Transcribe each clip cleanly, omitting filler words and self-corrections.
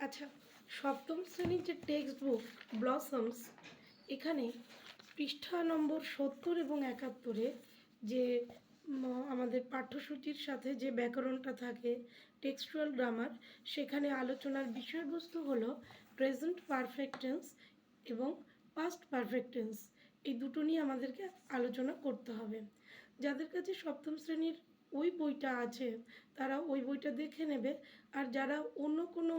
আচ্ছা, সপ্তম শ্রেণীর যে টেক্সট বুক ব্লসমস, এখানে পৃষ্ঠা নম্বর ৭০ এবং ৭১-এ যে আমাদের পাঠ্যসূচির সাথে যে ব্যাকরণটা থাকে, টেক্সচুয়াল গ্রামার, সেখানে আলোচনার বিষয়বস্তু হলো প্রেজেন্ট পারফেক্ট টেন্স এবং পাস্ট পারফেক্ট টেন্স। এই দুটো নিয়ে আমাদেরকে আলোচনা করতে হবে। যাদের কাছে সপ্তম শ্রেণীর ওই বইটা আছে তারা ওই বইটা দেখে নেবে, আর যারা অন্য কোনো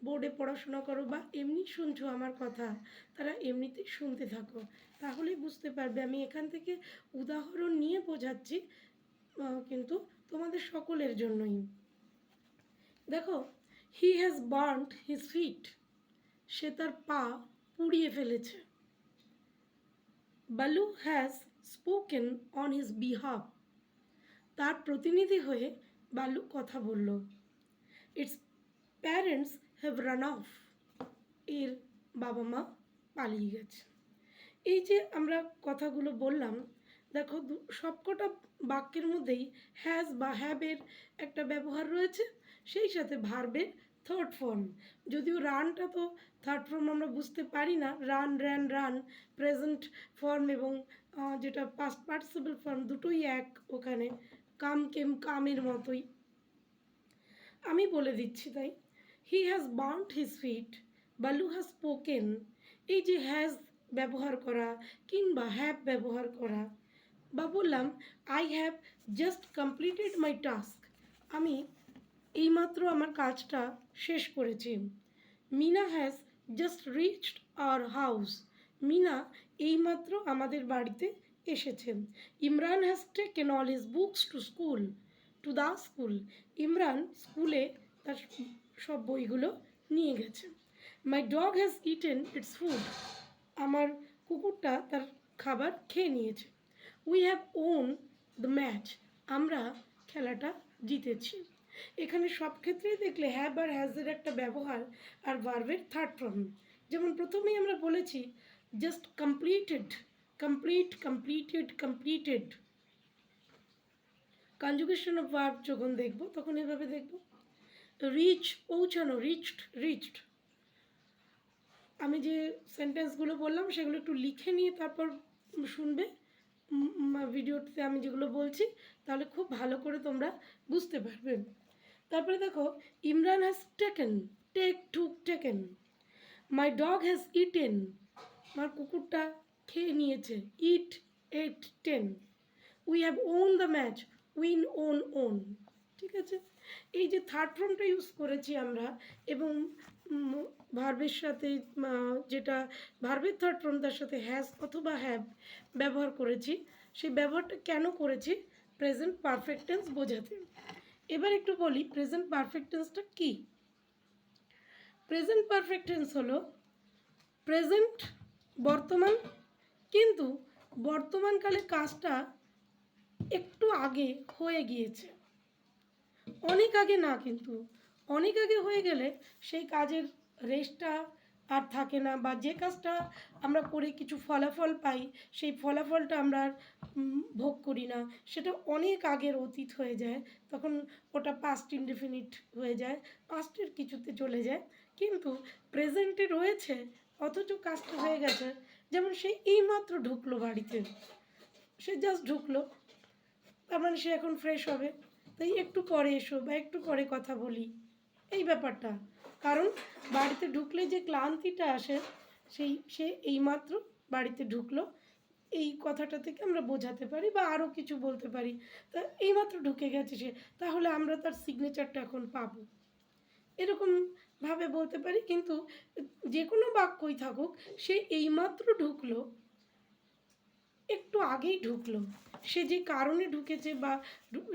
বোর্ডে পড়াশোনা করো বা এমনি শুনছো আমার কথা, তারা এমনিতেই শুনতে থাকো, তাহলেই বুঝতে পারবে আমি এখান থেকে উদাহরণ নিয়ে বোঝাচ্ছি, কিন্তু তোমাদের সকলের জন্যই। দেখো, he has burned his feet, সে তার পা পুড়িয়ে ফেলেছে। Balu has spoken on his behalf, তার প্রতিনিধি হয়ে বালু কথা বলল। Its parents have run off, এর বাবা মা পালিয়ে গেছে। এই যে আমরা কথাগুলো বললাম, দেখো সবকটা বাক্যের মধ্যেই হ্যাজ বা হ্যাবের একটা ব্যবহার রয়েছে, সেই সাথে ভার্বের থার্ড ফর্ম। যদিও রানটা তো থার্ড ফর্ম আমরা বুঝতে পারি না, run, ran, run present form এবং যেটা পাস্ট পার্টিসিপল ফর্ম দুটোই এক, ওখানে কাম, কেম, কামের মতোই। আমি বলে দিচ্ছি তাই। হি হ্যাজ বার্নড হিজ ফিট, বালু হ্যাজ স্পোকেন। এই যে হ্যাজ ব্যবহার করা কিংবা হ্যাভ ব্যবহার করা, বা বললাম I have just completed my task, আমি এইমাত্র আমার কাজটা শেষ করেছি। Mina has just reached our house, Mina এইমাত্র আমাদের বাড়িতে এসেছেন। Imran has taken all his books to school, to the school, Imran স্কুলে তার সব বইগুলো নিয়ে গেছে। My dog has eaten its food, আমার কুকুরটা তার খাবার খেয়ে নিয়েছে। We have won the match, আমরা খেলাটা জিতেছি। এখানে সব ক্ষেত্রেই দেখলে হ্যাভ আর হ্যাজের একটা ব্যবহার আর ভার্বের থার্ড ফর্ম। যেমন প্রথমেই আমরা বলেছি just completed, complete, completed, completed. Conjugation of verb যখন দেখব তখন এভাবে দেখব। রিচ, পৌঁছানো, রিচড, রিচড। আমি যে সেন্টেন্সগুলো বললাম সেগুলো একটু লিখে নিয়ে তারপর শুনবে ভিডিওতে আমি যেগুলো বলছি, তাহলে খুব ভালো করে তোমরা বুঝতে পারবে। তারপরে দেখো, Imran has taken, take, took, taken. My dog has eaten, আমার কুকুরটা খেয়ে নিয়েছে। Eat, ate, eaten. We have won the match, win, won, won. ঠিক আছে, এই যে থার্ড ফর্মটা ইউজ করেছি আমরা, এবং ভার্বের সাথে যেটা ভার্বের থার্ড ফর্ম তার সাথে হ্যাজ অথবা হ্যাভ ব্যবহার করেছি, সেই ব্যবহারটা কেন করেছি? প্রেজেন্ট পারফেক্ট টেন্স বোঝাতে। এবার একটু বলি প্রেজেন্ট পারফেক্ট টেন্সটা কী। প্রেজেন্ট পারফেক্ট টেন্স হলো প্রেজেন্ট, বর্তমান, কিন্তু বর্তমানকালে কাজটা একটু আগে হয়ে গিয়েছে, অনেক আগে না, কিন্তু অনেক আগে হয়ে গেলে সেই কাজের রেশটা আর থাকে না, বা যে কাজটা আমরা করে কিছু ফলাফল পাই সেই ফলাফলটা আমরা আর ভোগ করি না, সেটা অনেক আগের অতীত হয়ে যায়, তখন ওটা পাস্ট ইনডেফিনিট হয়ে যায়, পাস্টের কিছুতে চলে যায়। কিন্তু প্রেজেন্টে রয়েছে অথচ কাজটা হয়ে গেছে। যেমন সে এইমাত্র ঢুকলো বাড়িতে, সে জাস্ট ঢুকলো, তার মানে সে এখন ফ্রেশ হবে, তাই একটু পরে এসো বা একটু পরে কথা বলি, এই ব্যাপারটা। কারণ বাড়িতে ঢুকলে যে ক্লান্তিটা আসে, সে এইমাত্র বাড়িতে ঢুকলো, এই কথাটা থেকে আমরা বোঝাতে পারি, বা আরও কিছু বলতে পারি। তা এইমাত্র ঢুকে গেছে সে, তাহলে আমরা তার সিগনেচারটা এখন পাবো, এরকমভাবে বলতে পারি। কিন্তু যে কোনো বাক্যই থাকুক, সে এইমাত্র ঢুকলো, একটু আগেই ঢুকলো, সে যে কারণে ঢুকেছে বা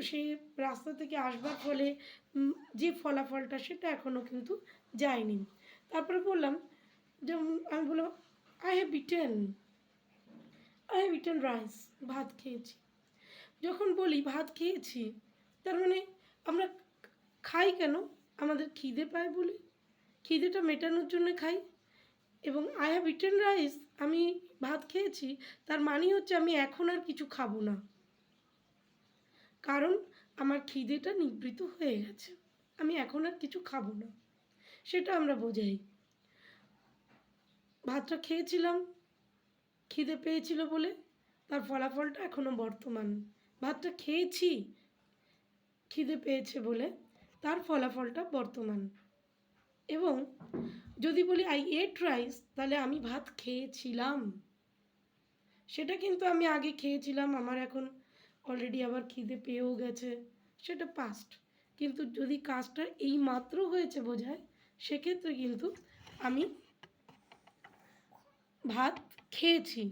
সে রাস্তা থেকে আসবার ফলে যে ফলাফলটা সেটা এখনও কিন্তু যায়নি। তারপরে বললাম, যেমন আমি বললাম আই হ্যাভ ইটেন রাইস, ভাত খেয়েছি। যখন বলি ভাত খেয়েছি, তার মানে আমরা খাই কেন? আমাদের খিদে পায় বলে, খিদেটা মেটানোর জন্য খাই। এবং আই হ্যাভ ইটেন রাইস, আমি ভাত খেয়েছি, তার মানে হচ্ছে আমি এখন আর কিছু খাবো না, কারণ আমার খিদেটা নিবৃত হয়ে গেছে, আমি এখন আর কিছু খাবো না। সেটা আমরা বোঝাই। ভাতটা খেয়েছিলাম, খিদে পেয়েছিল বলে, তার ফলাফলটা এখনো বর্তমান। ভাতটা খেয়েছি খিদে পেয়েছে বলে, তার ফলাফলটা বর্তমান। এবং যদি বলি আই এট রাইস, তাহলে আমি ভাত খেয়েছিলাম, সেটা কিন্তু আমি আগে খেয়েছিলাম, আমার এখন অলরেডি আবার খিদে পেয়েও গেছে, সেটা পাস্ট। কিন্তু যদি কাজটা এই মাত্র হয়েছে বোঝায়, সেক্ষেত্রে কিন্তু আমি ভাত খেয়েছি,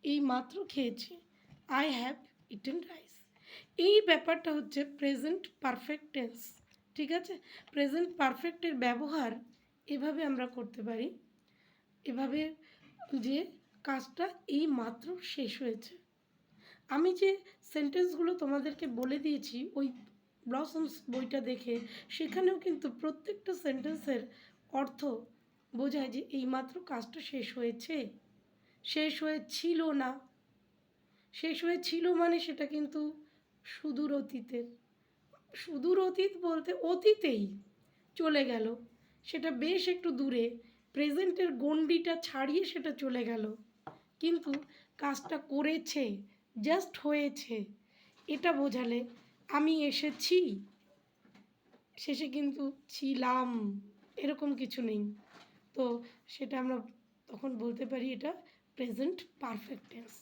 এই মাত্র খেয়েছি, আই হ্যাভ ইটেন রাইস। এই ব্যাপারটা হচ্ছে প্রেজেন্ট পারফেক্ট টেন্স। ঠিক আছে, প্রেজেন্ট পারফেক্টের ব্যবহার এভাবে আমরা করতে পারি, এভাবে যে কাজটা এই মাত্র শেষ হয়েছে। আমি যে সেন্টেন্সগুলো তোমাদেরকে বলে দিয়েছি ওই ব্লসমস বইটা দেখে, সেখানেও কিন্তু প্রত্যেকটা সেন্টেন্সের অর্থ বোঝায় যে এইমাত্র কাজটা শেষ হয়েছে, শেষ হয়েছিল না। শেষ হয়েছিল মানে সেটা কিন্তু সুদূর অতীতের, সুদূর অতীত বলতে অতীতেই চলে গেল, সেটা বেশ একটু দূরে, প্রেজেন্টের গণ্ডিটা ছাড়িয়ে সেটা চলে গেল, কিন্তু কাজটা করেছে, জাস্ট হয়েছে, এটা বোঝালে আমি এসেছি, শেষে কিন্তু ছিলাম এরকম কিছু নেই, তো সেটা আমরা তখন বলতে পারি এটা প্রেজেন্ট পারফেক্ট টেন্স।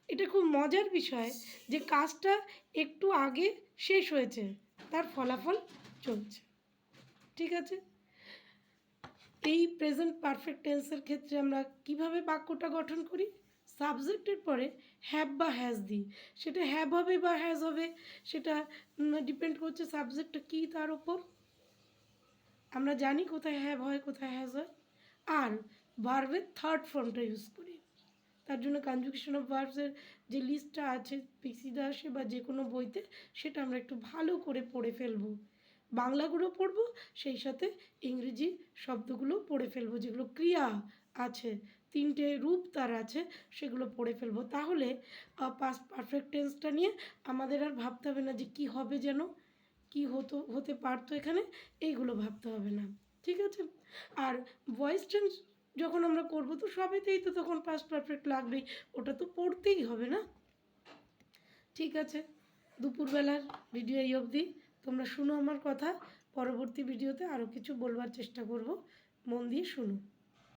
এটা খুব মজার বিষয় যে কাজটা একটু আগে শেষ হয়েছে, তার ফলাফল চলছে। ঠিক আছে, এই প্রেজেন্ট পারফেক্ট টেন্সের ক্ষেত্রে আমরা কিভাবে বাক্যটা গঠন করি, সাবজেক্টের পরে হ্যাভ বা হ্যাজ দিই। সেটা হ্যাভ হবে বা হ্যাজ হবে, সেটা ডিপেন্ড করছে সাবজেক্টটা কী তার ওপর। আমরা জানি কোথায় হ্যাভ হয় কোথায় হ্যাজ হয়। আর ভার্বের থার্ড ফর্মটা ইউজ করি, তার জন্য কনজুগেশন অফ ভার্বসের যে লিস্টটা আছে পিসি দাসে বা যে কোনো বইতে, সেটা আমরা একটু ভালো করে পড়ে ফেলবো, বাংলাগুলো পড়বো, সেই সাথে ইংরেজি শব্দগুলো পড়ে ফেলবো, যেগুলো ক্রিয়া আছে, তিনটে রূপ তার আছে, সেগুলো পড়ে ফেলবো। তাহলে পাস্ট পারফেক্ট টেন্সটা নিয়ে আমাদের আর ভাবতে হবে না যে কী হবে, যেন কী হতে পারতো এখানে, এইগুলো ভাবতে হবে না। ঠিক আছে, আর ভয়েস চেঞ্জ যখন আমরা করবো তো সবেতেই তো তখন পাস্ট পারফেক্ট লাগবেই, ওটা তো পড়তেই হবে না। ঠিক আছে, দুপুরবেলার ভিডিও এই অবধি, তোমরা শুনো আমার কথা, পরবর্তী ভিডিওতে আরও কিছু বলবার চেষ্টা করব, মন দিয়ে শুনো।